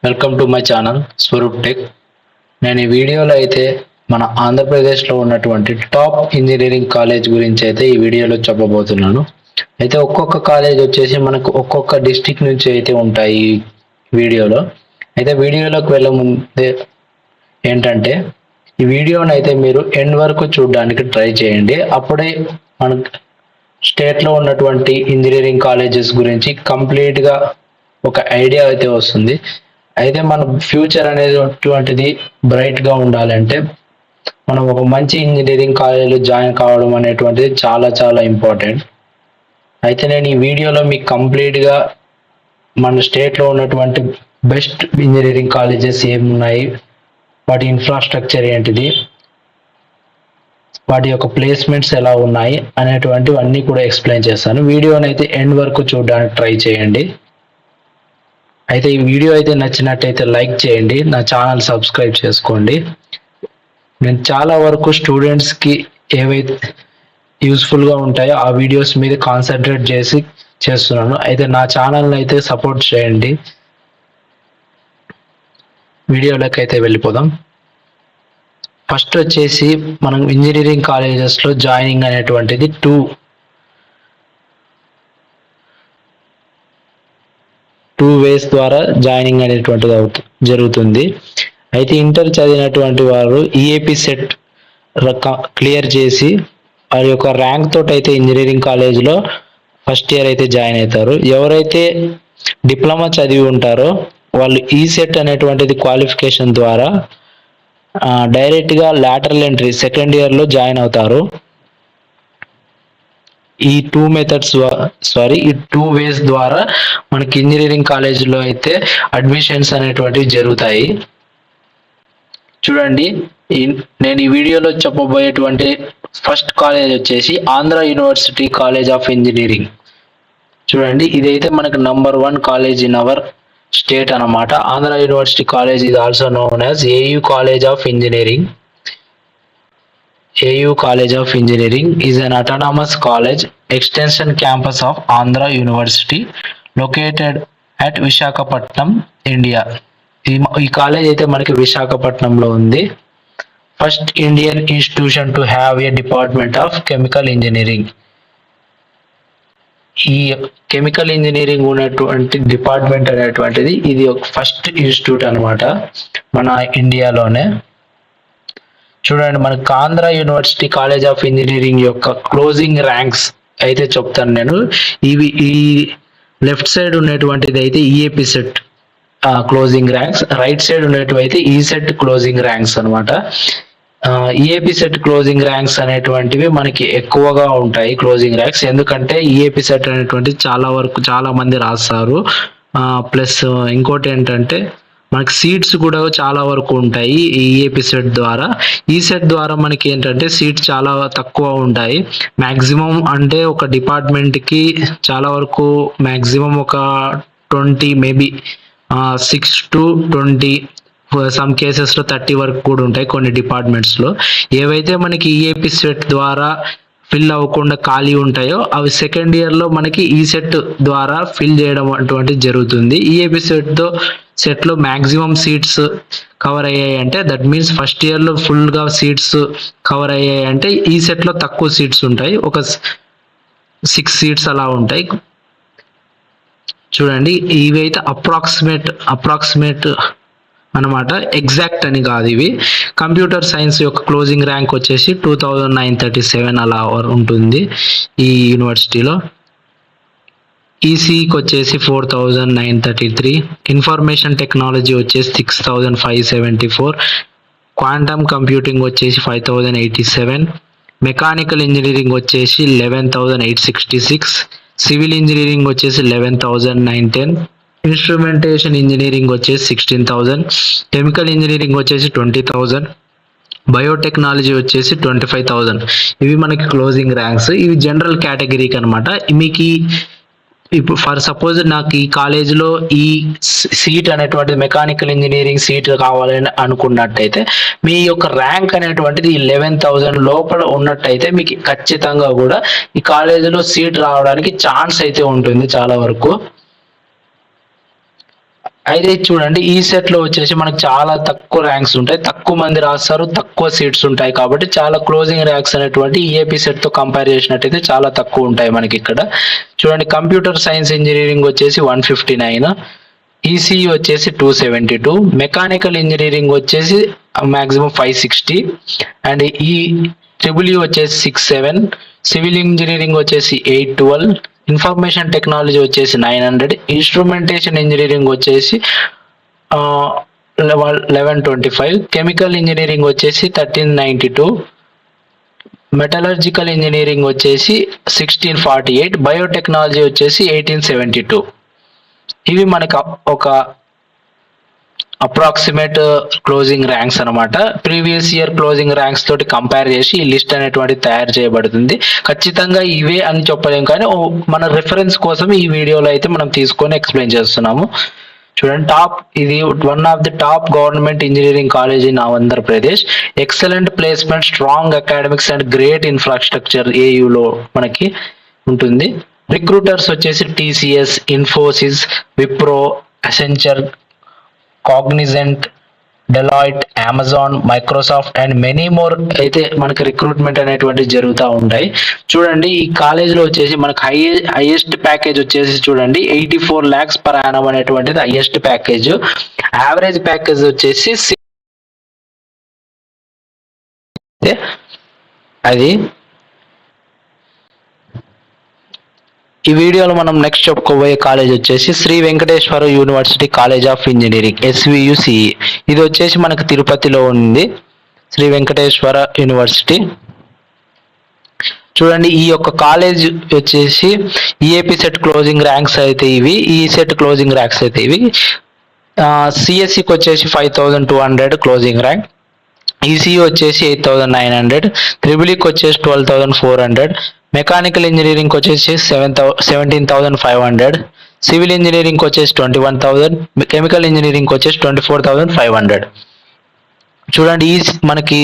Welcome to my channel Swaroop tech. నేను ఈ వీడియోలో అయితే మన ఆంధ్రప్రదేశ్లో ఉన్నటువంటి టాప్ ఇంజనీరింగ్ కాలేజ్ గురించి అయితే ఈ వీడియోలో చెప్పబోతున్నాను. అయితే ఒక్కొక్క కాలేజ్ వచ్చేసి మనకు ఒక్కొక్క డిస్టిక్ నుంచి అయితే ఉంటాయి ఈ వీడియోలో. అయితే వీడియోలోకి వెళ్ళే ముందే ఏంటంటే ఈ వీడియోని అయితే మీరు ఎండ్ వరకు చూడడానికి ట్రై చేయండి. అప్పుడే మన స్టేట్లో ఉన్నటువంటి ఇంజనీరింగ్ కాలేజెస్ గురించి కంప్లీట్గా ఒక ఐడియా అయితే వస్తుంది. అయితే మన ఫ్యూచర్ అనేటువంటిది బ్రైట్గా ఉండాలంటే మనం ఒక మంచి ఇంజనీరింగ్ కాలేజీలో జాయిన్ కావడం అనేటువంటిది చాలా చాలా ఇంపార్టెంట్. అయితే నేను ఈ వీడియోలో మీకు కంప్లీట్గా మన స్టేట్లో ఉన్నటువంటి బెస్ట్ ఇంజనీరింగ్ కాలేజెస్ ఏమున్నాయి, వాటి ఇన్ఫ్రాస్ట్రక్చర్ ఏంటిది, వాటి యొక్క ప్లేస్మెంట్స్ ఎలా ఉన్నాయి అనేటువంటివన్నీ కూడా ఎక్స్ప్లెయిన్ చేస్తాను. వీడియోని అయితే ఎండ్ వరకు చూడడానికి ట్రై చేయండి. అయితే ఈ వీడియో అయితే నచ్చినట్టయితే లైక్ చేయండి, నా ఛానల్ సబ్స్క్రైబ్ చేసుకోండి. నేను చాలా వరకు స్టూడెంట్స్కి ఏవైతే యూస్ఫుల్గా ఉంటాయో ఆ వీడియోస్ మీద కాన్సన్ట్రేట్ చేసి చేస్తున్నాను. అయితే నా ఛానల్ని అయితే సపోర్ట్ చేయండి. వీడియోలోకి అయితే వెళ్ళిపోదాం. ఫస్ట్ వచ్చేసి మనం ఇంజనీరింగ్ కాలేజెస్లో జాయినింగ్ అనేటువంటిది టూ వేస్ ద్వారా జాయినింగ్ అనేటువంటిది జరుగుతుంది. అయితే ఇంటర్ చదివినటువంటి వారు ఈఏపీ సెట్ క్లియర్ చేసి వారి యొక్క ర్యాంక్ తోటి అయితే ఇంజనీరింగ్ కాలేజ్లో ఫస్ట్ ఇయర్ అయితే జాయిన్ అవుతారు. ఎవరైతే డిప్లొమా చదివి ఉంటారో వాళ్ళు ఈ సెట్ అనేటువంటిది క్వాలిఫికేషన్ ద్వారా డైరెక్ట్గా లాటరల్ ఎంట్రీ సెకండ్ ఇయర్లో జాయిన్ అవుతారు. ఈ టూ వేస్ ద్వారా మనకి ఇంజనీరింగ్ కాలేజీలో అయితే అడ్మిషన్స్ అనేటువంటివి జరుగుతాయి. చూడండి, నేను ఈ వీడియోలో చెప్పబోయేటువంటి ఫస్ట్ కాలేజ్ వచ్చేసి Andhra university college of engineering. చూడండి, ఇదైతే మనకు number 1 college in our state అన్నమాట. Andhra university college is also known as AU College of Engineering. AU College of Engineering is an autonomous college extension campus of Andhra University located at Visakhapatnam, India. ఈ college అయితే మనకి విశాఖపట్నంలో ఉంది. First Indian institution to have a department of chemical engineering. ఈ chemical engineering ఉన్నటువంటి department అనేటువంటిది ఇది ఒక ఫస్ట్ ఇన్స్టిట్యూట్ అనమాట మన ఇండియాలోనే. చూడండి, మనకు Andhra university college of engineering యొక్క క్లోజింగ్ ర్యాంక్స్ అయితే చెప్తాను నేను. ఈ లెఫ్ట్ సైడ్ ఉన్నటువంటిది అయితే EAP set closing ranks, right side ఉన్నటువంటి అయితే ఈ సెట్ క్లోజింగ్ ర్యాంక్స్ అనమాట. ఈఏపీ సెట్ క్లోజింగ్ ర్యాంక్స్ అనేటువంటివి మనకి ఎక్కువగా ఉంటాయి క్లోజింగ్ ర్యాంక్స్, ఎందుకంటే ఈఏపీ సెట్ అనేటువంటి చాలా మంది రాస్తారు. ప్లస్ ఇంకోటి ఏంటంటే మనకి సీట్స్ కూడా చాలా వరకు ఉంటాయి ఈ ఈఏపీ సెట్ ద్వారా. ఈ సెట్ ద్వారా మనకి ఏంటంటే సీట్స్ చాలా తక్కువ ఉంటాయి. మ్యాక్సిమం అంటే ఒక డిపార్ట్మెంట్కి చాలా వరకు మ్యాక్సిమం ఒక 20 మేబీ 6 to 20 సమ్ కేసెస్లో 30 వరకు కూడా ఉంటాయి కొన్ని డిపార్ట్మెంట్స్లో. ఏవైతే మనకి ఈఏపీ సెట్ ద్వారా ఫిల్ అవ్వకుండా ఖాళీ ఉంటాయో అవి సెకండ్ ఇయర్లో మనకి ఈ సెట్ ద్వారా ఫిల్ చేయడం అటువంటిది జరుగుతుంది. ఈఏపీ సెట్లో మ్యాక్సిమం సీట్స్ కవర్ అయ్యాయి అంటే దట్ మీన్స్ ఫస్ట్ ఇయర్లో ఫుల్గా సీట్స్ కవర్ అయ్యాయి అంటే ఈ సెట్లో తక్కువ సీట్స్ ఉంటాయి, ఒక 6 సీట్స్ అలా ఉంటాయి. చూడండి, ఇవైతే అప్రాక్సిమేట్ అనమాట, ఎగ్జాక్ట్ అని కాదు ఇవి. కంప్యూటర్ సైన్స్ యొక్క క్లోజింగ్ ర్యాంక్ వచ్చేసి 2937 అలా ఉంటుంది ఈ యూనివర్సిటీలో. ఈసీకి వచ్చేసి 4933, ఇన్ఫర్మేషన్ టెక్నాలజీ వచ్చేసి 6574, క్వాంటమ్ కంప్యూటింగ్ వచ్చేసి 5087, మెకానికల్ ఇంజనీరింగ్ వచ్చేసి 11866, సివిల్ ఇంజనీరింగ్ వచ్చేసి 11910, ఇన్స్ట్రుమెంటేషన్ ఇంజనీరింగ్ వచ్చేసి 16000, కెమికల్ ఇంజనీరింగ్ వచ్చేసి 20000, బయోటెక్నాలజీ వచ్చేసి 25000. ఇవి మనకి క్లోజింగ్ ర్యాంక్స్. ఇవి జనరల్ కేటగిరీకి అనమాట. మీకు ఇప్పుడు ఫర్ సపోజ్ నాకు ఈ కాలేజీలో ఈ సీట్ అనేటువంటిది మెకానికల్ ఇంజనీరింగ్ సీట్ కావాలని అనుకున్నట్టయితే మీ యొక్క ర్యాంక్ అనేటువంటిది 11000 లోపల ఉన్నట్టయితే మీకు ఖచ్చితంగా కూడా ఈ కాలేజీలో సీట్ రావడానికి ఛాన్స్ అయితే ఉంటుంది చాలా వరకు. అయితే చూడండి ఈ సెట్ లో వచ్చేసి మనకు చాలా తక్కువ ర్యాంక్స్ ఉంటాయి, తక్కువ మంది రాస్తారు, తక్కువ సీట్స్ ఉంటాయి కాబట్టి చాలా క్లోజింగ్ ర్యాంక్స్ అనేటువంటి ఈఏపీ సెట్ తో కంపేర్ చేసినట్టయితే చాలా తక్కువ ఉంటాయి మనకి ఇక్కడ. చూడండి కంప్యూటర్ సైన్స్ ఇంజనీరింగ్ వచ్చేసి 159, ఈసీఈ వచ్చేసి 272, మెకానికల్ ఇంజనీరింగ్ వచ్చేసి మాక్సిమం 560, అండ్ ఈ ట్రిపుల్ వచ్చేసి 67, సివిల్ ఇంజనీరింగ్ వచ్చేసి 812, ఇన్ఫర్మేషన్ టెక్నాలజీ వచ్చేసి 900, ఇన్స్ట్రుమెంటేషన్ ఇంజనీరింగ్ వచ్చేసి 1125, కెమికల్ ఇంజనీరింగ్ వచ్చేసి 1392, మెటలర్జికల్ ఇంజనీరింగ్ వచ్చేసి 1648, బయోటెక్నాలజీ వచ్చేసి 1872. ఇవి మనకు ఒక అప్రాక్సిమేట్ క్లోజింగ్ ర్యాంక్స్ అనమాట. ప్రీవియస్ ఇయర్ క్లోజింగ్ ర్యాంక్స్ తోటి కంపేర్ చేసి ఈ లిస్ట్ అనేటువంటి తయారు చేయబడుతుంది. ఖచ్చితంగా ఇవే అని చెప్పలేము కానీ మన రిఫరెన్స్ కోసం ఈ వీడియోలో అయితే మనం తీసుకొని ఎక్స్ప్లెయిన్ చేస్తున్నాము. చూడండి ఇది one of the top government engineering college in Andhra Pradesh, excellent placement, strong academics and great infrastructure ఏయులో మనకి ఉంటుంది. రిక్రూటర్స్ వచ్చేసి TCS, Infosys, Wipro, Accenture, Cognizant, Deloitte, Amazon, Microsoft and many more అయితే మనకి రిక్రూట్మెంట్ అనేటువంటి జరుగుతూ ఉంటాయి. చూడండి ఈ కాలేజ్లో వచ్చేసి మనకు హైయెస్ట్ ప్యాకేజ్ వచ్చేసి చూడండి 84 lakhs per annum అనేటువంటిది హైయెస్ట్ ప్యాకేజ్. యావరేజ్ ప్యాకేజ్ వచ్చేసి అది. ఈ వీడియోలో మనం నెక్స్ట్ చెప్పుకోబోయే కాలేజ్ వచ్చేసి Shri Venkateswara university college of engineering SVUCE. ఇది వచ్చేసి మనకు తిరుపతిలో ఉంది, శ్రీ వెంకటేశ్వర యూనివర్సిటీ. చూడండి ఈ యొక్క కాలేజ్ వచ్చేసి ఈఏపీ సెట్ క్లోజింగ్ ర్యాంక్స్ అయితే ఇవి, ఈ సెట్ క్లోజింగ్ ర్యాంక్స్ అయితే ఇవి. సిఎస్సికి వచ్చేసి 5200 క్లోజింగ్ ర్యాంక్, ఈసీఈ వచ్చేసి 8900, త్రిబుల్ఈకి వచ్చేసి 12400, మెకానికల్ ఇంజనీరింగ్ వచ్చేసి 17,500, సివిల్ ఇంజనీరింగ్ వచ్చేసి 21,000, కెమికల్ ఇంజనీరింగ్ వచ్చేసి 24,500. చూడండి మనకి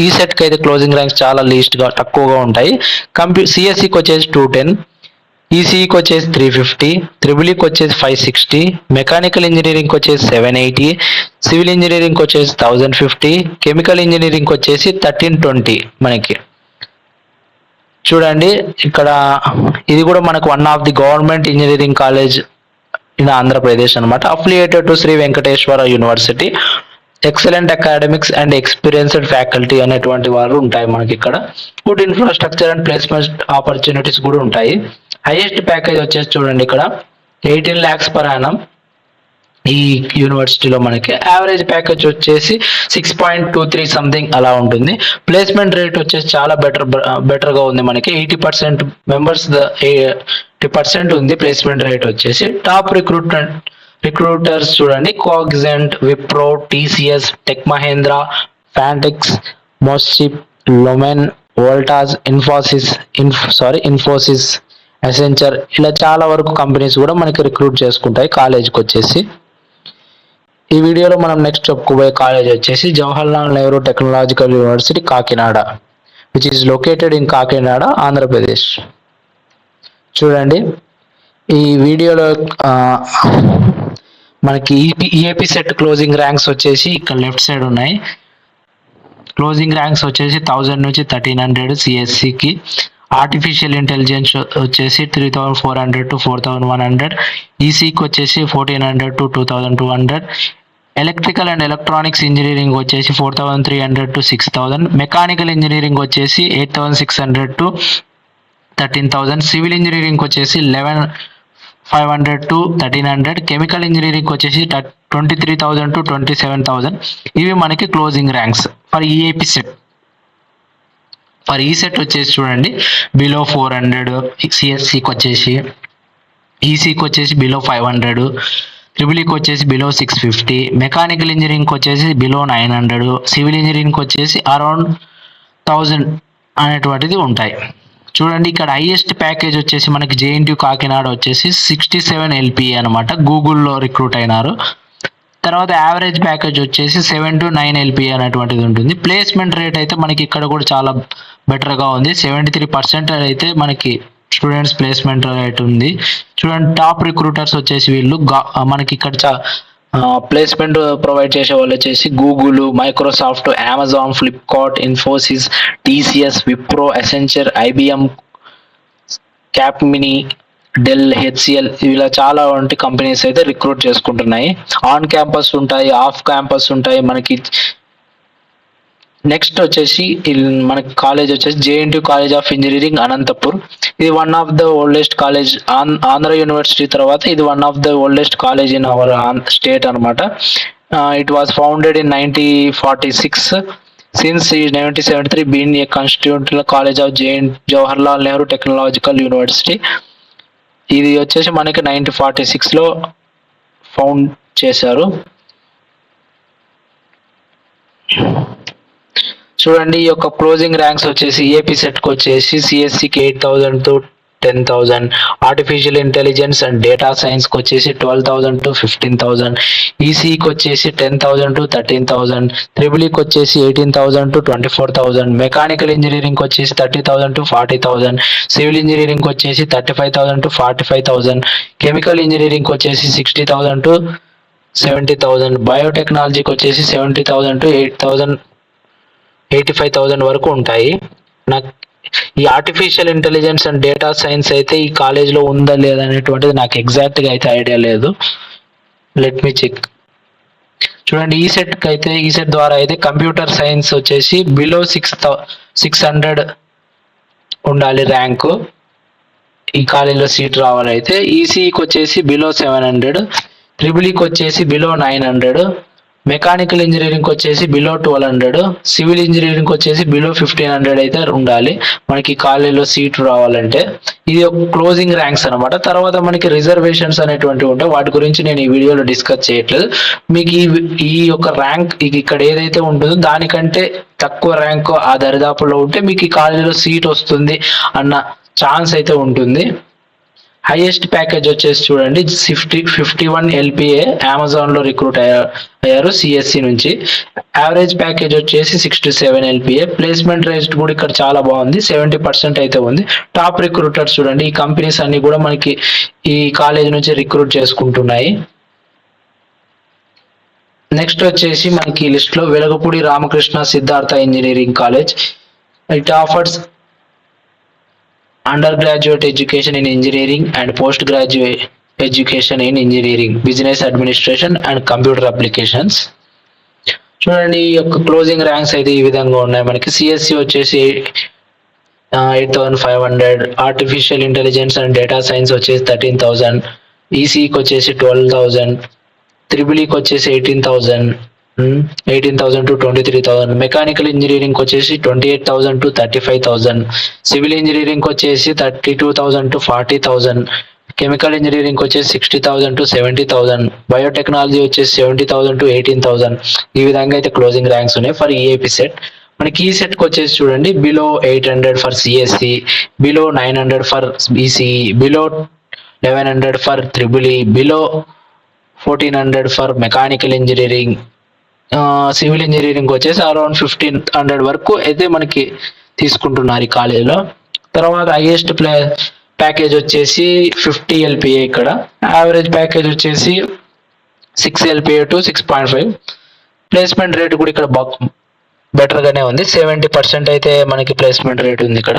ఈ సెట్కి అయితే క్లోజింగ్ ర్యాంక్స్ చాలా లీస్ట్గా తక్కువగా ఉంటాయి. సిఎస్సికి వచ్చేసి 210, ఈసీఈకి వచ్చేసి 350, త్రిబుల్ఈకి వచ్చేసి 560, మెకానికల్ ఇంజనీరింగ్ వచ్చేసి 780, సివిల్ ఇంజనీరింగ్ వచ్చేసి 1050, కెమికల్ ఇంజనీరింగ్ వచ్చేసి 1320 మనకి. చూడండి ఇక్కడ ఇది కూడా మనకు one of the government engineering college in Andhra Pradesh అనమాట, affiliated to Shri Venkateswara university. Excellent academics and experienced faculty అనేటువంటి వారు ఉంటాయి మనకి ఇక్కడ. Good infrastructure and placement opportunities కూడా ఉంటాయి. హైయెస్ట్ ప్యాకేజ్ వచ్చేసి చూడండి ఇక్కడ 18 lakhs per annum ఈ యూనివర్సిటీలో మనకి. యావరేజ్ ప్యాకేజ్ వచ్చేసి 6.23 సంథింగ్ అలా ఉంటుంది. ప్లేస్మెంట్ రేట్ వచ్చేసి చాలా బెటర్గా ఉంది మనకి. 80% మెంబర్స్ 80% ఉంది ప్లేస్మెంట్ రేట్ వచ్చేసి. టాప్ రిక్రూటర్స్ చూడండి Cognizant, Wipro, TCS, Tech Mahindra, ఫ్యాంటెక్స్, మోస్చిప్, లొమెన్, వోల్టాజ్, ఇన్ఫోసిస్, అసెంచర్ ఇలా చాలా వరకు కంపెనీస్ కూడా మనకి రిక్రూట్ చేసుకుంటాయి కాలేజ్కి వచ్చేసి. ఈ వీడియోలో మనం నెక్స్ట్ చెప్పుకోబోయే కాలేజ్ వచ్చేసి Jawaharlal Nehru technological university Kakinada, which is located in Kakinada, Andhra Pradesh. చూడండి ఈ వీడియోలో మనకి ఈఏపీ సెట్ క్లోజింగ్ ర్యాంక్స్ వచ్చేసి ఇక్కడ లెఫ్ట్ సైడ్ ఉన్నాయి. క్లోజింగ్ ర్యాంక్స్ వచ్చేసి 1000 నుంచి 1300 సిఎస్సికి, ఆర్టిఫిషియల్ ఇంటెలిజెన్స్ వచ్చేసి 3400 to 4100, ఈసీకి వచ్చేసి 1400 to 2200, electrical and electronics engineering వచ్చేసి 4300 to 6000, మెకానికల్ ఇంజనీరింగ్ వచ్చేసి 8600 to 13,000, సివిల్ ఇంజనీరింగ్ వచ్చేసి 11,500 to 1300, కెమికల్ ఇంజనీరింగ్ వచ్చేసి 23,000 to 27,000. ఇవి మనకి closing ranks for EAP set. For ఈ సెట్ వచ్చేసి చూడండి బిలో 400, సిఎస్సికి వచ్చేసి, ఈసీకి వచ్చేసి బిలో 500, ట్రిపుల్ఈకి వచ్చేసి బిలో 650, మెకానికల్ ఇంజనీరింగ్కి వచ్చేసి బిలో 900, సివిల్ ఇంజనీరింగ్కి వచ్చేసి అరౌండ్ 1000 అనేటువంటిది ఉంటాయి. చూడండి ఇక్కడ హైయెస్ట్ ప్యాకేజ్ వచ్చేసి మనకి జేఎన్టీయూ కాకినాడ వచ్చేసి 67 LPA అనమాట, గూగుల్లో రిక్రూట్ అయినారు. తర్వాత యావరేజ్ ప్యాకేజ్ వచ్చేసి 7 to 9 LPA అనేటువంటిది ఉంటుంది. ప్లేస్మెంట్ రేట్ అయితే మనకి ఇక్కడ కూడా చాలా బెటర్గా ఉంది. 73% అయితే మనకి స్టూడెంట్స్ ప్లేస్మెంట్ రేట్ ఉంది. చూడండి టాప్ రిక్రూటర్స్ వచ్చేసి వీళ్ళు మనకి ఇక్కడ ప్లేస్మెంట్ ప్రొవైడ్ చేసే వాళ్ళు వచ్చేసి Google, Microsoft, Amazon, Flipkart, Infosys, TCS, Wipro, Accenture, IBM, Capgemini, Dell, HCL ఇలా చాలా వంటి కంపెనీస్ అయితే రిక్రూట్ చేసుకుంటున్నాయి. ఆన్ క్యాంపస్ ఉంటాయి, ఆఫ్ క్యాంపస్ ఉంటాయి మనకి. నెక్స్ట్ వచ్చేసి మనకి కాలేజ్ వచ్చేసి JNTU college of engineering Anantapur. ఇది one of the oldest college, Andhra university తర్వాత ఇది one of the oldest college in our state అనమాట. It was founded in 1946. Since 1973 been a constitutional college of Jawaharlal Nehru technological university. ఇది వచ్చేసి మనకి 1946లో found చేశారు. చూడండి ఈ యొక్క క్లోజింగ్ ర్యాంక్స్ వచ్చేసి ఏపీ సెట్కి వచ్చేసి సిఎస్సికి 8,000 to 10,000, artificial intelligence and data సైన్స్కి వచ్చేసి 12,000 to 15,000, ఈసీకి వచ్చేసి 10,000 to 13,000, త్రిబుల్ఈకి వచ్చేసి 18,000 to 24,000, మెకానికల్ ఇంజనీరింగ్కి వచ్చేసి 30,000 to 40,000, సివిల్ ఇంజనీరింగ్కి వచ్చేసి 35,000 to 45,000, కెమికల్ ఇంజనీరింగ్కి వచ్చేసి 60,000 to 70,000, బయోటెక్నాలజీకి వచ్చేసి 70,000 to 85,000 వరకు ఉంటాయి. నాకు ఈ artificial intelligence and data science అయితే ఈ కాలేజ్లో ఉందా లేదా అనేటువంటిది నాకు ఎగ్జాక్ట్గా అయితే ఐడియా లేదు. Let me check. చూడండి ఈ సెట్ ద్వారా అయితే కంప్యూటర్ సైన్స్ వచ్చేసి బిలో 600 ఉండాలి ర్యాంకు ఈ కాలేజ్లో సీట్ రావాలైతే. ఈసీఈకి వచ్చేసి బిలో 700, త్రిబుల్ఈకి వచ్చేసి బిలో 900, మెకానికల్ ఇంజనీరింగ్ వచ్చేసి బిలో 1200, సివిల్ ఇంజనీరింగ్ వచ్చేసి బిలో 1500 అయితే ఉండాలి మనకి కాలేజీలో సీట్ రావాలంటే. ఇది ఒక క్లోజింగ్ ర్యాంక్స్ అనమాట. తర్వాత మనకి రిజర్వేషన్స్ అనేటువంటివి ఉంటాయి, వాటి గురించి నేను ఈ వీడియోలో డిస్కస్ చేయట్లేదు. మీకు ఈ యొక్క ర్యాంక్ ఇక్కడ ఏదైతే ఉంటుందో దానికంటే తక్కువ ర్యాంక్ ఆ దరిదాపులో ఉంటే మీకు ఈ కాలేజీలో సీట్ వస్తుంది అన్న ఛాన్స్ అయితే ఉంటుంది. హైయెస్ట్ ప్యాకేజ్ వచ్చేసి చూడండి 51 LPA అమెజాన్లో రిక్రూట్ అయ్యారు సిఎస్సి నుంచి. యావరేజ్ ప్యాకేజ్ వచ్చేసి 67 LPA. ప్లేస్మెంట్ రేట్ కూడా ఇక్కడ చాలా బాగుంది, 70% అయితే ఉంది. టాప్ రిక్రూటర్స్ చూడండి, ఈ కంపెనీస్ అన్ని కూడా మనకి ఈ కాలేజ్ నుంచి రిక్రూట్ చేసుకుంటున్నాయి. నెక్స్ట్ వచ్చేసి మనకి లిస్ట్లో Velagapudi Ramakrishna Siddhartha engineering college. It offers undergraduate education in engineering and postgraduate education in engineering, business administration and computer applications. చూడండి ఈ యొక్క క్లోజింగ్ ర్యాంక్స్ అయితే ఈ విధంగా ఉన్నాయి మనకి. సిఎస్సి వచ్చేసి 8,500, artificial intelligence and data science వచ్చేసి 13,000, ఈసీకి వచ్చేసి 12,000, త్రిబుల్ఈకి వచ్చేసి 18,000 to 23,000, మెకానికల్ ఇంజనీరింగ్ వచ్చేసి 28,000 to 35,000, సివిల్ ఇంజనీరింగ్ వచ్చేసి 32,000 to 40,000, కెమికల్ ఇంజనీరింగ్ వచ్చేసి 60,000 to 70,000, బయోటెక్నాలజీ వచ్చేసి 70,000 to 18,000. ఈ విధంగా అయితే క్లోజింగ్ ర్యాంక్స్ ఉన్నాయి ఫర్ ఈఏపీ సెట్. మనకి ఈ సెట్కి వచ్చేసి చూడండి below 800 for CSC, below 900 for BCE, below 1100 for triple E, below 1400 for mechanical engineering. Civil engineering వచ్చేసి అరౌండ్ 1500 వరకు అయితే మనకి తీసుకుంటున్నారు ఈ కాలేజీలో. తర్వాత హైయెస్ట్ ప్యాకేజ్ వచ్చేసి 50 LPA. ఇక్కడ యావరేజ్ ప్యాకేజ్ వచ్చేసి 6 LPA to 6.5. ప్లేస్మెంట్ రేట్ కూడా ఇక్కడ బెటర్గానే ఉంది, 70% అయితే మనకి ప్లేస్మెంట్ రేట్ ఉంది ఇక్కడ.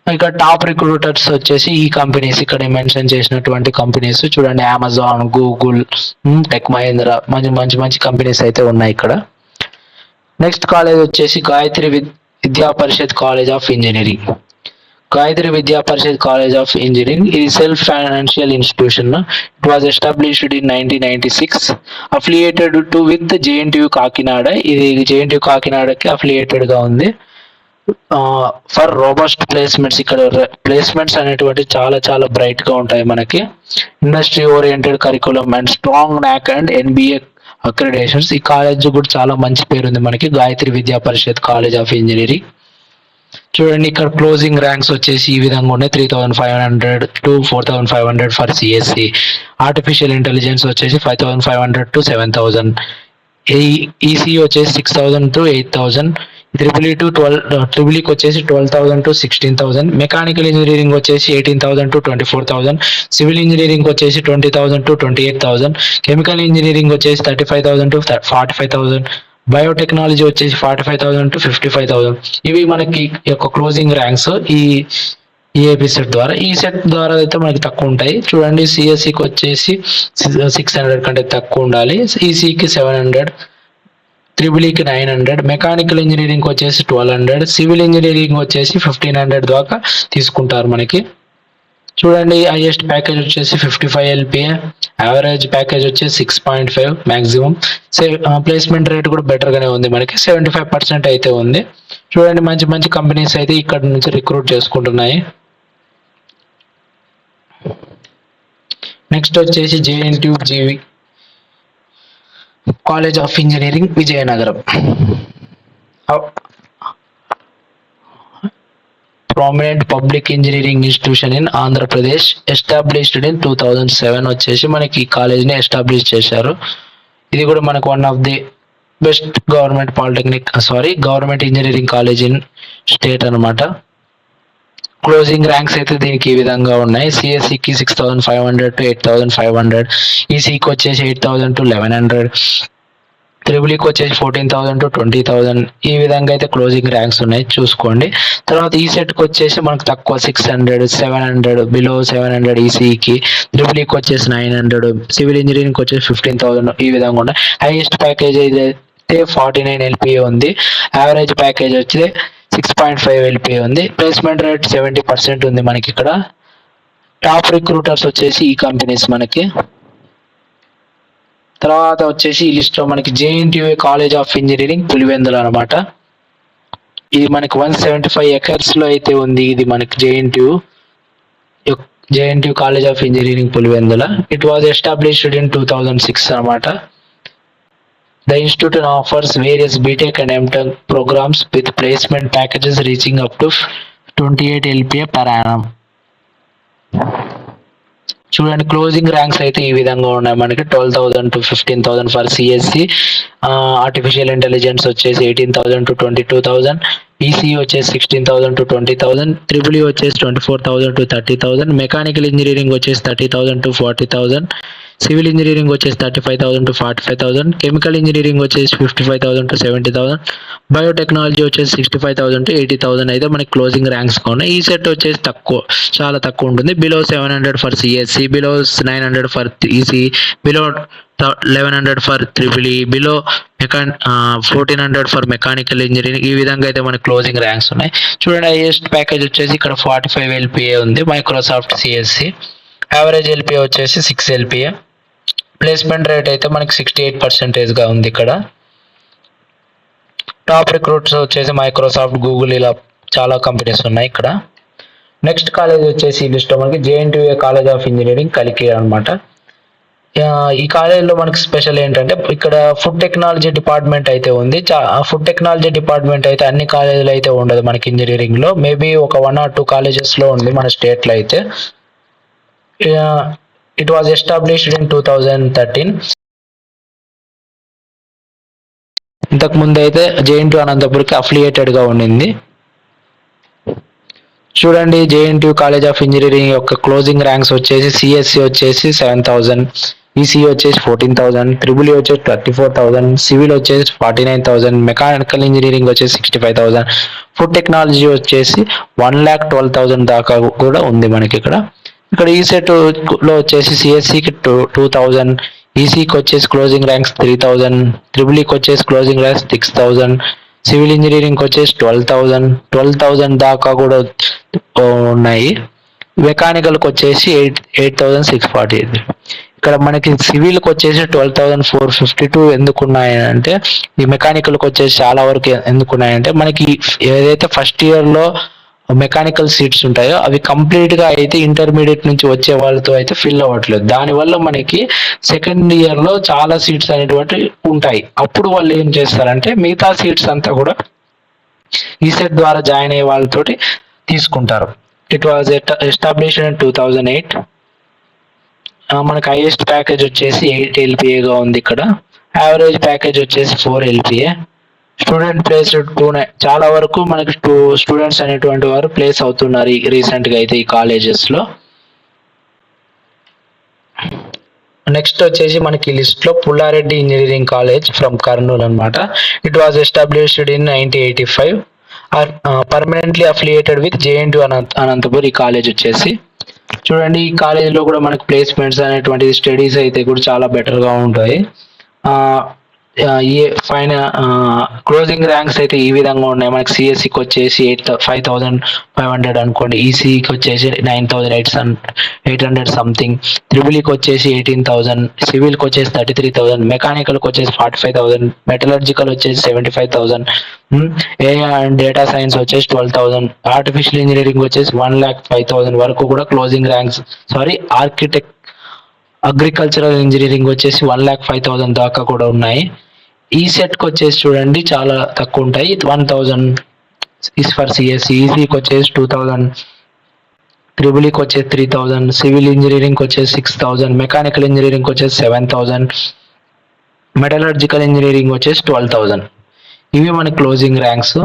ఇక్కడ టాప్ రిక్రూటర్స్ వచ్చేసి ఈ కంపెనీస్ ఇక్కడ మెన్షన్ చేసినటువంటి కంపెనీస్ చూడండి, అమెజాన్, గూగుల్, టెక్ మహేంద్ర, మంచి కంపెనీస్ అయితే ఉన్నాయి ఇక్కడ. నెక్స్ట్ కాలేజ్ వచ్చేసి గాయత్రి విద్యా పరిషత్ కాలేజ్ ఆఫ్ ఇంజనీరింగ్. గాయత్రి విద్యా పరిషత్ కాలేజ్ ఆఫ్ ఇంజనీరింగ్ ఇది self financial institution. It was established in 1996, affiliated to with JNTU Kakinada. ఇది జేఎన్టీయూ కాకినాడకి అఫిలియేటెడ్ గా ఉంది. ఫర్ రోబస్ట్ ప్లేస్మెంట్స్, ఇక్కడ ప్లేస్మెంట్స్ అనేటువంటి చాలా బ్రైట్ గా ఉంటాయి మనకి. Industry oriented curriculum and strong నాక్ అండ్ NBA అక్రిడేషన్స్. ఈ కాలేజ్ కూడా చాలా మంచి పేరు ఉంది మనకి, గాయత్రి విద్యా పరిషత్ కాలేజ్ ఆఫ్ ఇంజనీరింగ్. చూడండి ఇక్కడ క్లోజింగ్ ర్యాంక్స్ వచ్చేసి ఈ విధంగా ఉన్నాయి, 3,500 to 4,500 for CSC, artificial intelligence వచ్చేసి 5,500 to 7,000, ఈసీ వచ్చేసి 6,000 to 8,000, ట్రిపుల్ ఈకి వచ్చేసి 12,000 to 16,000, మెకానికల్ ఇంజనీరింగ్ వచ్చేసి 18,000 to 24,000, సివిల్ ఇంజనీరింగ్ వచ్చేసి 20,000 to 28,000, కెమికల్ ఇంజనీరింగ్ వచ్చేసి 35,000 to 45,000, బయోటెక్నాలజీ వచ్చేసి 45,000 to 55,000. ఇవి మనకి యొక్క క్లోజింగ్ ర్యాంక్స్ ఈ సెట్ ద్వారా. ఈ సెట్ ద్వారా అయితే మనకి తక్కువ ఉంటాయి. చూడండి, సిఎస్సికి వచ్చేసి 600 కంటే తక్కువ ఉండాలి, ఈసీకి 700, ట్రిపుల్ఈకి 900, మెకానికల్ ఇంజనీరింగ్ వచ్చేసి 1200, సివిల్ ఇంజనీరింగ్ వచ్చేసి 1500 దాకా తీసుకుంటారు మనకి. చూడండి, హైయెస్ట్ ప్యాకేజ్ వచ్చేసి 55 LPA, యావరేజ్ ప్యాకేజ్ వచ్చేసి 6.5 మ్యాక్సిమం. ప్లేస్మెంట్ రేట్ కూడా బెటర్ గానే ఉంది మనకి, 75% అయితే ఉంది. చూడండి, మంచి మంచి కంపెనీస్ అయితే ఇక్కడ నుంచి రిక్రూట్ చేసుకుంటున్నాయి. నెక్స్ట్ వచ్చేసి JNTU college of engineering, Vizianagaram. Prominent public engineering institution in Andhra Pradesh, established in 2007 వచ్చేసి మనకి ఈ కాలేజ్ని ఎస్టాబ్లిష్ చేశారు. ఇది కూడా మనకు one of the best government engineering college in state అనమాట. క్లోజింగ్ ర్యాంక్స్ అయితే దీనికి ఈ విధంగా ఉన్నాయి. సిఎస్సికి 6,500 to 8,500, ఈసీకి వచ్చేసి 8,000 to 1,100, ట్రిపుల్ఈకి వచ్చేసి 14,000 to 20,000. ఈ విధంగా అయితే క్లోజింగ్ ర్యాంక్స్ ఉన్నాయి, చూసుకోండి. తర్వాత ఈ సెట్కి వచ్చేసి మనకు తక్కువ 600, 700, బిలో 700 ఈసీకి, ట్రిపుల్ఈకి వచ్చేసి 900, సివిల్ ఇంజనీరింగ్కి వచ్చేసి 15,000. ఈ విధంగా ఉన్నాయి. హైయెస్ట్ ప్యాకేజ్ అయితే 49 LPA ఉంది, యావరేజ్ ప్యాకేజ్ వచ్చి 6.5 LPA ఉంది. ప్లేస్మెంట్ రేట్ 70% ఉంది మనకి ఇక్కడ. టాప్ రిక్రూటర్స్ వచ్చేసి ఈ కంపెనీస్ మనకి. తర్వాత వచ్చేసి ఈ లిస్ట్ లో మనకి JNTU college of engineering, Pulivendula అనమాట. ఇది మనకి 175 acres లో అయితే ఉంది. ఇది మనకి JNTU college of engineering, Pulivendula. It was established in 2006 అనమాట. The institute offers various BTech and MTech programs with placement packages reaching up to 28 LPA per annum. చూడండి, క్లోజింగ్ ర్యాంక్స్ అయితే ఈ విధంగా ఉన్నాయి మనకి. 12,000 to 15,000 for CSC, artificial intelligence వచ్చేసి 18,000 to 22,000, EC వచ్చేసి 16,000 to 20,000, triple E వచ్చేసి 24,000 to 30,000, మెకానికల్ ఇంజనీరింగ్ వచ్చేసి 30,000 to 40,000, సివిల్ ఇంజనీరింగ్ వచ్చేసి 35,000 to 45,000, కెమికల్ ఇంజనీరింగ్ వచ్చేసి 55,000 to 70,000, బయోటెక్నాలజీ వచ్చేసి 65,000 to 80,000 అయితే మనకి క్లోజింగ్ ర్యాంక్స్ ఉన్నాయి. ఈ సెట్ వచ్చేసి చాలా తక్కువ ఉంటుంది. Below 700 for CSC, below 900 for EC, below 1100 for triple E, below 1400 for mechanical engineering. ఈ విధంగా అయితే మనకి క్లోజింగ్ ర్యాంక్స్ ఉన్నాయి. చూడండి, హైయెస్ట్ ప్యాకేజ్ వచ్చేసి ఇక్కడ 45 LPA ఉంది, మైక్రోసాఫ్ట్ సిఎస్సి. యావరేజ్ LPA వచ్చేసి 6 LPA. ప్లేస్మెంట్ రేట్ అయితే మనకి 68% గా ఉంది ఇక్కడ. టాప్ రిక్రూట్స్ వచ్చేసి మైక్రోసాఫ్ట్, గూగుల్, ఇలా చాలా కంపెనీస్ ఉన్నాయి ఇక్కడ. నెక్స్ట్ కాలేజ్ వచ్చేసి ఈ లిస్ట్ లో మనకి JNTU కాలేజ్ ఆఫ్ ఇంజనీరింగ్, కలికి అనమాట. ఈ కాలేజీలో మనకి స్పెషల్ ఏంటంటే ఇక్కడ ఫుడ్ టెక్నాలజీ డిపార్ట్మెంట్ అయితే ఉంది. ఫుడ్ టెక్నాలజీ డిపార్ట్మెంట్ అయితే అన్ని కాలేజీలో అయితే ఉండదు మనకి ఇంజనీరింగ్ లో. మేబీ ఒక 1 or 2 colleges లో ఉంది మన స్టేట్ లో అయితే. It was established in 2013. ఇంతకు ముందు అయితే JNTU అనంతపూర్కి అఫిలియేటెడ్ గా ఉండింది. చూడండి, JNTU కాలేజ్ ఆఫ్ ఇంజనీరింగ్ యొక్క క్లోజింగ్ ర్యాంక్స్ వచ్చేసి సిఎస్సి వచ్చేసి 7,000, ఈసీ వచ్చేసి 14,000, ట్రిపుల్ఈ వచ్చేసి 34,000, సివిల్ వచ్చేసి 49,000, మెకానికల్ ఇంజనీరింగ్ వచ్చేసి 65,000, ఫుడ్ టెక్నాలజీ వచ్చేసి 1,12,000 దాకా కూడా ఉంది మనకి ఇక్కడ. ఈ సెట్ లో వచ్చేసి సిఎస్సికి 2,000, ఈసీకి వచ్చేసి క్లోజింగ్ ర్యాంక్స్ 3,000, ట్రిపుల్ఈకి వచ్చేసి క్లోజింగ్ ర్యాంక్స్ 6,000, సివిల్ ఇంజనీరింగ్ వచ్చేసి 12,000 దాకా కూడా ఉన్నాయి. మెకానికల్కి వచ్చేసి 8,648. ఇక్కడ మనకి సివిల్కి వచ్చేసి 12,452 ఎందుకు ఉన్నాయంటే, ఈ మెకానికల్కి వచ్చేసి చాలా వరకు ఎందుకు ఉన్నాయంటే, మనకి ఏదైతే ఫస్ట్ ఇయర్లో మెకానికల్ సీట్స్ ఉంటాయో అవి కంప్లీట్ గా అయితే ఇంటర్మీడియట్ నుంచి వచ్చే వాళ్ళతో అయితే ఫిల్ అవ్వట్లేదు. దానివల్ల మనకి సెకండ్ ఇయర్ లో చాలా సీట్స్ అనేటువంటి ఉంటాయి. అప్పుడు వాళ్ళు ఏం చేస్తారంటే మిగతా సీట్స్ అంతా కూడా ఈ సెట్ ద్వారా జాయిన్ అయ్యే వాళ్ళతోటి తీసుకుంటారు. It was established in 2008. మనకి హైయెస్ట్ ప్యాకేజ్ వచ్చేసి 8 LPA గా ఉంది ఇక్కడ. యావరేజ్ ప్యాకేజ్ వచ్చేసి 4 LPA. స్టూడెంట్ ప్లేస్ చాలా వరకు మనకి స్టూడెంట్స్ అనేటువంటి వారు ప్లేస్ అవుతున్నారు రీసెంట్ గా అయితే ఈ కాలేజెస్ లో. నెక్స్ట్ వచ్చేసి మనకి లిస్ట్ లో Pulla Reddy engineering college from Kurnool అనమాట. It was established in 1985, permanently affiliated with JNTU Anantapur. ఈ కాలేజ్ వచ్చేసి చూడండి, ఈ కాలేజీలో కూడా మనకి ప్లేస్మెంట్స్ అనేటువంటి స్టడీస్ అయితే కూడా చాలా బెటర్గా ఉంటాయి. ఏ ఫైన క్లోజింగ్ ర్యాంక్స్ అయితే ఈ విధంగా ఉన్నాయి. మనకి సిఎస్సికి వచ్చేసి 5,500 అనుకోండి, ఈసీకి వచ్చేసి 9,800 సంథింగ్, త్రిబుల్కి వచ్చేసి 18,000, సివిల్కి వచ్చేసి 33,000, మెకానికల్కి వచ్చేసి 45,000, మెటలర్జికల్ వచ్చేసి 75,000, ఏఐ అండ్ డేటా సైన్స్ వచ్చేసి 12,000, ఆర్టిఫిషియల్ ఇంజనీరింగ్ వచ్చేసి 1,05,000 వరకు కూడా క్లోజింగ్ ర్యాంక్స్. అగ్రికల్చరల్ ఇంజనీరింగ్ వచ్చేసి 1,05,000 దాకా కూడా ఉన్నాయి. ఈ సెట్కి వచ్చేసి చూడండి చాలా తక్కువ ఉంటాయి, 1,000 ఇస్ ఫర్ సిఎస్సి, ఈసీకి వచ్చేసి 2,000, త్రిబుల్కి వచ్చేసి 3,000, సివిల్ ఇంజనీరింగ్ వచ్చేసి 6,000, మెకానికల్ ఇంజనీరింగ్ వచ్చేసి 7,000, మెటలర్జికల్ ఇంజనీరింగ్ వచ్చేసి 12,000. ఇవి మన క్లోజింగ్ ర్యాంక్స్.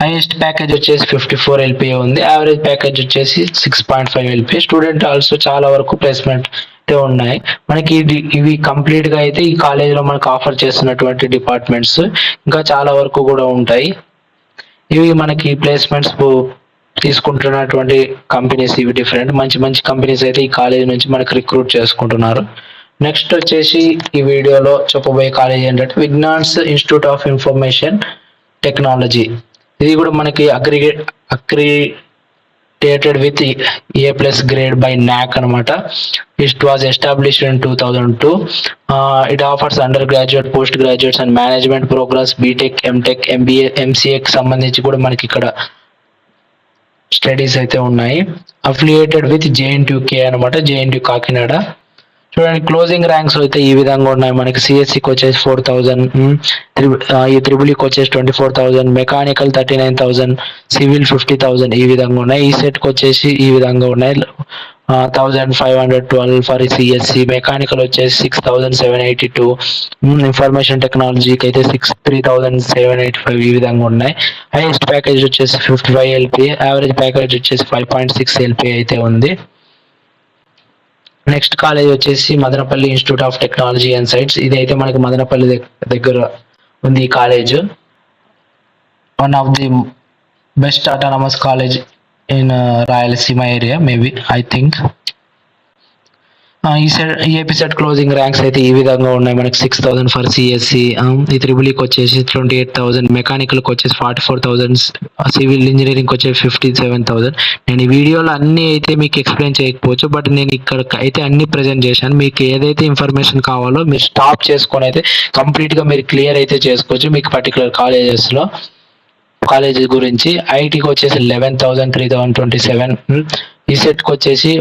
హైయెస్ట్ ప్యాకేజ్ వచ్చేసి 54 LPA ఉంది, యావరేజ్ ప్యాకేజ్ వచ్చేసి 6.5 LPA. స్టూడెంట్ ఆల్సో చాలా వరకు ప్లేస్మెంట్ ఉన్నాయి మనకి. ఇవి కంప్లీట్ గా అయితే ఈ కాలేజీలో మనకు ఆఫర్ చేస్తున్నటువంటి డిపార్ట్మెంట్స్ ఇంకా చాలా వరకు కూడా ఉంటాయి. ఇవి మనకి ప్లేస్మెంట్స్ తీసుకుంటున్నటువంటి కంపెనీస్, ఇవి డిఫరెంట్ మంచి మంచి కంపెనీస్ అయితే ఈ కాలేజ్ నుంచి మనకి రిక్రూట్ చేసుకుంటున్నారు. నెక్స్ట్ వచ్చేసి ఈ వీడియోలో చెప్పబోయే కాలేజ్ ఏంటంటే Vignan's institute of information technology. ఇది కూడా మనకి accredited with A+ grade by NAC అనమాట. It was established in 2002. It offers undergraduate, post graduates and management programmes, BTech, MTech, MBA, MCAకి సంబంధించి కూడా మనకి ఇక్కడ స్టడీస్ అయితే ఉన్నాయి. అఫిలియేటెడ్ విత్ JNTUK అనమాట, JNTU కాకినాడ. చూడండి, క్లోజింగ్ ర్యాంక్స్ అయితే ఈ విధంగా ఉన్నాయి. మనకి సిఎస్సికి వచ్చేసి 4,000, ఈ త్రిబుల్కి వచ్చేసి 24,000, మెకానికల్ 39,000, సివిల్ 50,000 ఈ విధంగా ఉన్నాయి. ఈ సెట్కి వచ్చేసి ఈ విధంగా ఉన్నాయి, 1,512 ఫర్ సిఎస్సి, మెకానికల్ వచ్చేసి 6,782, ఇన్ఫర్మేషన్ టెక్నాలజీకి అయితే 3,785 ఈ విధంగా ఉన్నాయి. హైయెస్ట్ ప్యాకేజ్ వచ్చేసి 55 LPA, యావరేజ్ ప్యాకేజ్ వచ్చేసి 5.6 LPA అయితే ఉంది. నెక్స్ట్ కాలేజ్ వచ్చేసి Madanapalle institute of technology and science. ఇదైతే మనకి మదనపల్లి దగ్గర ఉంది ఈ college. One of the best autonomous college in Rayalaseema area maybe, I think. ఈ ఎపిసోడ్ క్లోజింగ్ ర్యాంక్స్ అయితే ఈ విధంగా ఉన్నాయి. మనకి 6,000 ఫర్ సిఎస్సి, ఈ త్రిబుల్కి వచ్చేసి 28,000, మెకానికల్కి వచ్చేసి 44,000, సివిల్ ఇంజనీరింగ్కి వచ్చేసి 57,000. నేను ఈ వీడియోలో అన్ని అయితే మీకు ఎక్స్ప్లెయిన్ చేయకపోవచ్చు, బట్ నేను ఇక్కడ అయితే అన్ని ప్రజెంట్ చేశాను. మీకు ఏదైతే ఇన్ఫర్మేషన్ కావాలో మీరు స్టాప్ చేసుకొని అయితే కంప్లీట్గా మీరు క్లియర్ అయితే చేసుకోవచ్చు మీకు పర్టికులర్ కాలేజ్ గురించి. ఐటీకి వచ్చేసి 11,327, ఈ సెట్కి వచ్చేసి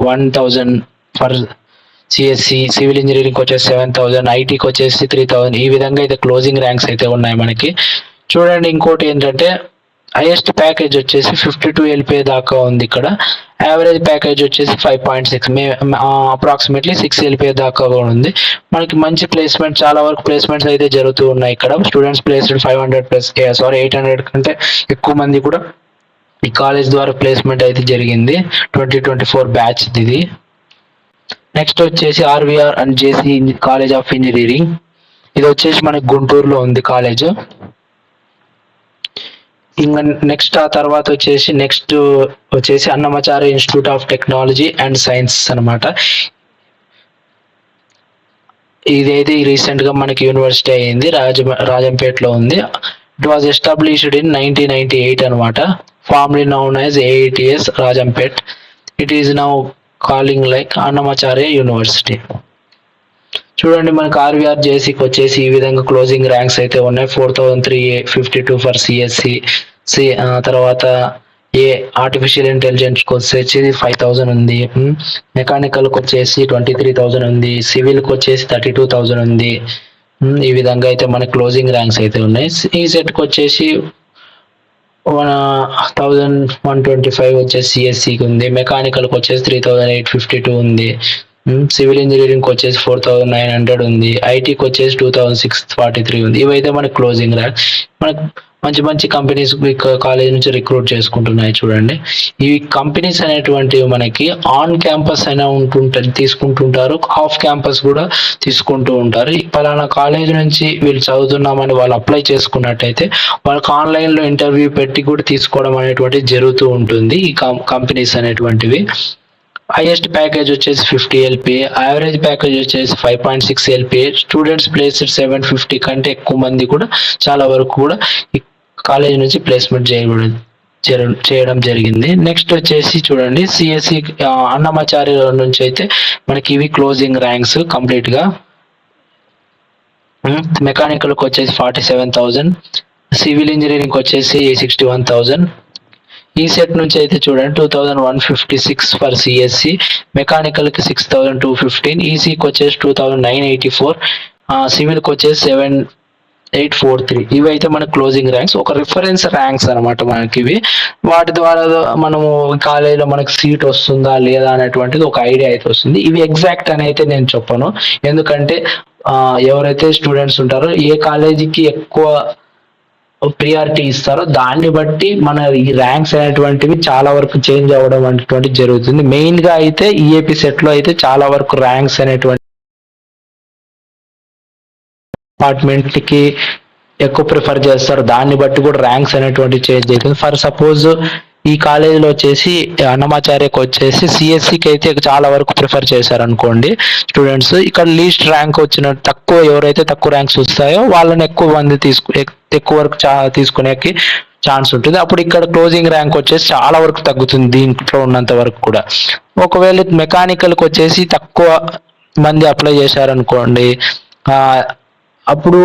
1,000 ఫర్ సిఎస్సి, సివిల్ ఇంజనీరింగ్ వచ్చేసి 7,000, ఐటీకి వచ్చేసి 3,000. ఈ విధంగా అయితే క్లోజింగ్ ర్యాంక్స్ అయితే ఉన్నాయి మనకి. చూడండి, ఇంకోటి ఏంటంటే హైయెస్ట్ ప్యాకేజ్ వచ్చేసి 52 LPA దాకా ఉంది ఇక్కడ. యావరేజ్ ప్యాకేజ్ వచ్చేసి 5.6, అప్రాక్సిమేట్లీ 6 LPA దాకా కూడా ఉంది. మనకి మంచి ప్లేస్మెంట్, చాలా వరకు ప్లేస్మెంట్స్ అయితే జరుగుతూ ఉన్నాయి ఇక్కడ. స్టూడెంట్స్ ప్లేస్డ్ 800 కంటే ఎక్కువ మంది కూడా ఈ కాలేజ్ ద్వారా ప్లేస్మెంట్ అయితే జరిగింది. 2024 బ్యాచ్ ఇది. నెక్స్ట్ వచ్చేసి RVR and JC college of engineering. ఇది వచ్చేసి మనకి గుంటూరులో ఉంది కాలేజ్. ఇంకా నెక్స్ట్ ఆ తర్వాత వచ్చేసి Annamacharya institute of technology and science అనమాట. ఇదైతే రీసెంట్ గా మనకి యూనివర్సిటీ అయింది, రాజంపేటలో ఉంది. ఇట్ వాజ్ ఎస్టాబ్లిష్డ్ ఇన్ 1998 అనమాట. Firmly noun as AITS Rajampet. It is now calling like Annamacharya university. చూడండి, మనకి ఆర్వీఆర్ జేసీకి వచ్చేసి ఈ విధంగా క్లోజింగ్ ర్యాంక్స్ అయితే ఉన్నాయి. 4,352 ఫర్ సిఎస్సి, తర్వాత ఆర్టిఫిషియల్ ఇంటెలిజెన్స్ వచ్చేసి 5,000 ఉంది, మెకానికల్కి వచ్చేసి 23,000 ఉంది, సివిల్కి వచ్చేసి 32,000 ఉంది. ఈ విధంగా అయితే మన క్లోజింగ్ ర్యాంక్స్ అయితే ఉన్నాయి. ఈ సెట్కి వచ్చేసి 1,125 వచ్చేసి సిఎస్సికి ఉంది, మెకానికల్కి వచ్చేసి 3,852 ఉంది, సివిల్ ఇంజనీరింగ్ వచ్చేసి 4900 ఉంది, ఐటీకి వచ్చేసి 2643 ఉంది. ఇవైతే మనకి క్లోజింగ్ ర్యాంక్. మనకు మంచి మంచి కంపెనీస్ కాలేజ్ నుంచి రిక్రూట్ చేసుకుంటున్నాయి. చూడండి, ఈ కంపెనీస్ అనేటువంటివి మనకి ఆన్ క్యాంపస్ అయినా తీసుకుంటుంటారు, ఆఫ్ క్యాంపస్ కూడా తీసుకుంటూ ఉంటారు. పలానా కాలేజ్ నుంచి వీళ్ళు చదువుతున్నామని వాళ్ళు అప్లై చేసుకున్నట్టయితే వాళ్ళకి ఆన్లైన్లో ఇంటర్వ్యూ పెట్టి కూడా తీసుకోవడం అనేటువంటిది జరుగుతూ ఉంటుంది ఈ కంపెనీస్ అనేటువంటివి. హైయెస్ట్ ప్యాకేజ్ వచ్చేసి 50 LPA, యావరేజ్ ప్యాకేజ్ వచ్చేసి 5.6 LPA. స్టూడెంట్స్ ప్లేస్డ్ 750 కంటే ఎక్కువ మంది కూడా చాలా వరకు కూడా ఈ కాలేజ్ నుంచి ప్లేస్మెంట్ చేయడం జరిగింది. నెక్స్ట్ వచ్చేసి చూడండి, సిఎస్సి అన్నమాచార్య నుంచి అయితే మనకి ఇవి క్లోజింగ్ ర్యాంక్స్ కంప్లీట్ గా. మెకానికల్కి వచ్చేసి 47,000, సివిల్ ఇంజనీరింగ్ వచ్చేసి 61,000. ఈ సెట్ నుంచి అయితే చూడండి 2156 ఫర్ సిఎస్సి, మెకానికల్కి 6215, ఈసీకి వచ్చేసి 2984, సివిల్కి వచ్చేసి 7843. ఇవి అయితే మన క్లోజింగ్ ర్యాంక్స్, ఒక రిఫరెన్స్ ర్యాంక్స్ అనమాట మనకి ఇవి. వాటి ద్వారా మనము కాలేజీలో మనకి సీట్ వస్తుందా లేదా అనేటువంటిది ఒక ఐడియా అయితే వస్తుంది. ఇవి ఎగ్జాక్ట్ అని అయితే నేను చెప్పను, ఎందుకంటే ఎవరైతే స్టూడెంట్స్ ఉంటారో ఏ కాలేజీకి ఎక్కువ ప్రియారిటీ ఇస్తారో దాన్ని బట్టి మన ఈ ర్యాంక్స్ అనేటువంటివి చాలా వరకు చేంజ్ అవ్వడం అనేటువంటిది జరుగుతుంది. మెయిన్ గా అయితే ఈఏపీ సెట్ లో అయితే చాలా వరకు ర్యాంక్స్ అనేటువంటి డిపార్ట్మెంట్ కి ఎక్కువ ప్రిఫర్ చేస్తారు, దాన్ని బట్టి కూడా ర్యాంక్స్ అనేటువంటి చేంజ్ అవుతుంది. ఫర్ సపోజ్ ఈ కాలేజీలో వచ్చేసి అన్నమాచార్యకి వచ్చేసి సిఎస్సికి అయితే చాలా వరకు ప్రిఫర్ చేశారు అనుకోండి స్టూడెంట్స్. ఇక్కడ లీస్ట్ ర్యాంక్ వచ్చిన ఎవరైతే తక్కువ ర్యాంక్స్ వస్తాయో వాళ్ళని ఎక్కువ మంది ఎక్కువ వరకు తీసుకునేకి ఛాన్స్ ఉంటుంది. అప్పుడు ఇక్కడ క్లోజింగ్ ర్యాంక్ వచ్చేసి చాలా వరకు తగ్గుతుంది దీంట్లో ఉన్నంత వరకు కూడా. ఒకవేళ మెకానికల్కి వచ్చేసి తక్కువ మంది అప్లై చేశారనుకోండి, అప్పుడు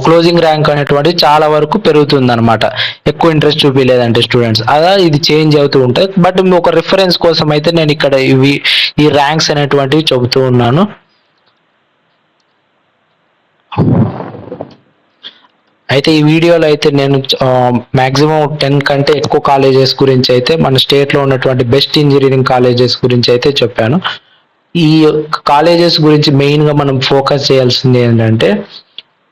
క్లోజింగ్ ర్యాంక్ అనేటువంటి చాలా వరకు పెరుగుతుంది అనమాట, ఎక్కువ ఇంట్రెస్ట్ చూపించలేదంటే స్టూడెంట్స్. అలా ఇది చేంజ్ అవుతూ ఉంటాయి. బట్ ఒక రిఫరెన్స్ కోసం అయితే నేను ఇక్కడ ఈ ర్యాంక్స్ అనేటువంటివి చెబుతూ ఉన్నాను. అయితే ఈ వీడియోలో అయితే నేను మాక్సిమం 10 కంటే ఎక్కువ కాలేజెస్ గురించి అయితే మన స్టేట్లో ఉన్నటువంటి బెస్ట్ ఇంజనీరింగ్ కాలేజెస్ గురించి అయితే చెప్పాను. ఈ కాలేజెస్ గురించి మెయిన్గా మనం ఫోకస్ చేయాల్సింది ఏంటంటే,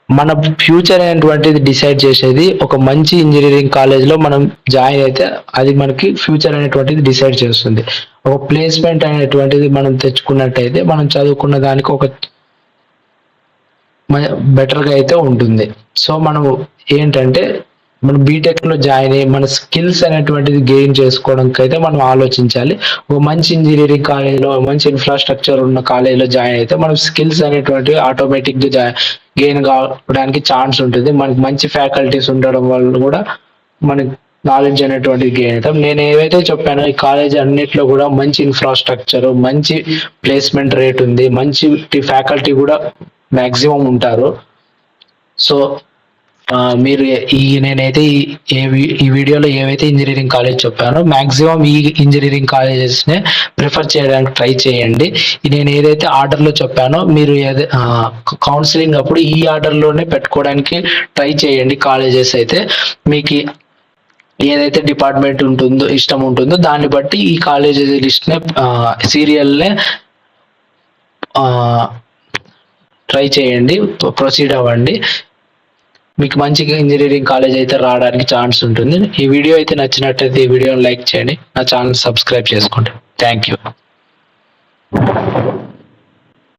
మన ఫ్యూచర్ అనేటువంటిది డిసైడ్ చేసేది ఒక మంచి ఇంజనీరింగ్ కాలేజ్లో మనం జాయిన్ అయితే అది మనకి ఫ్యూచర్ అనేటువంటిది డిసైడ్ చేస్తుంది. ఒక ప్లేస్మెంట్ అనేటువంటిది మనం తెచ్చుకున్నట్టయితే మనం చదువుకున్న దానికి ఒక బెటర్గా అయితే ఉంటుంది. సో మనం ఏంటంటే మనం బీటెక్లో జాయిన్ అయ్యి మన స్కిల్స్ అనేటువంటిది గెయిన్ చేసుకోవడానికి అయితే మనం ఆలోచించాలి. ఒక మంచి ఇంజనీరింగ్ కాలేజ్లో, మంచి ఇన్ఫ్రాస్ట్రక్చర్ ఉన్న కాలేజ్లో జాయిన్ అయితే మనం స్కిల్స్ అనేటువంటివి ఆటోమేటిక్గా గెయిన్ కావడానికి ఛాన్స్ ఉంటుంది. మనకి మంచి ఫ్యాకల్టీస్ ఉండడం వల్ల కూడా మనకి నాలెడ్జ్ అనేటువంటిది గెయిన్ అవుతాం. నేను ఏవైతే చెప్పానో ఈ కాలేజ్ అన్నిట్లో కూడా మంచి ఇన్ఫ్రాస్ట్రక్చర్, మంచి ప్లేస్మెంట్ రేట్ ఉంది, మంచి ఫ్యాకల్టీ కూడా మ్యాక్సిమం ఉంటారు. సో మీరు నేనైతే ఈ వీడియోలో ఏవైతే ఇంజనీరింగ్ కాలేజ్ చెప్పానో మ్యాక్సిమం ఈ ఇంజనీరింగ్ కాలేజెస్నే ప్రిఫర్ చేయడానికి ట్రై చేయండి. నేను ఏదైతే ఆర్డర్లో చెప్పానో మీరు కౌన్సిలింగ్ అప్పుడు ఈ ఆర్డర్లోనే పెట్టుకోవడానికి ట్రై చేయండి. కాలేజెస్ అయితే మీకు ఏదైతే డిపార్ట్మెంట్ ఇష్టం ఉంటుందో దాన్ని బట్టి ఈ కాలేజ్ లిస్ట్నే సీరియల్నే ట్రై చేయండి, ప్రొసీడ్ అవ్వండి. మీకు మంచిగా ఇంజనీరింగ్ కాలేజ్ అయితే రావడానికి ఛాన్స్ ఉంటుంది. ఈ వీడియో అయితే నచ్చినట్టయితే ఈ వీడియోని లైక్ చేయండి, నా ఛానల్ సబ్స్క్రైబ్ చేసుకోండి. Thank you.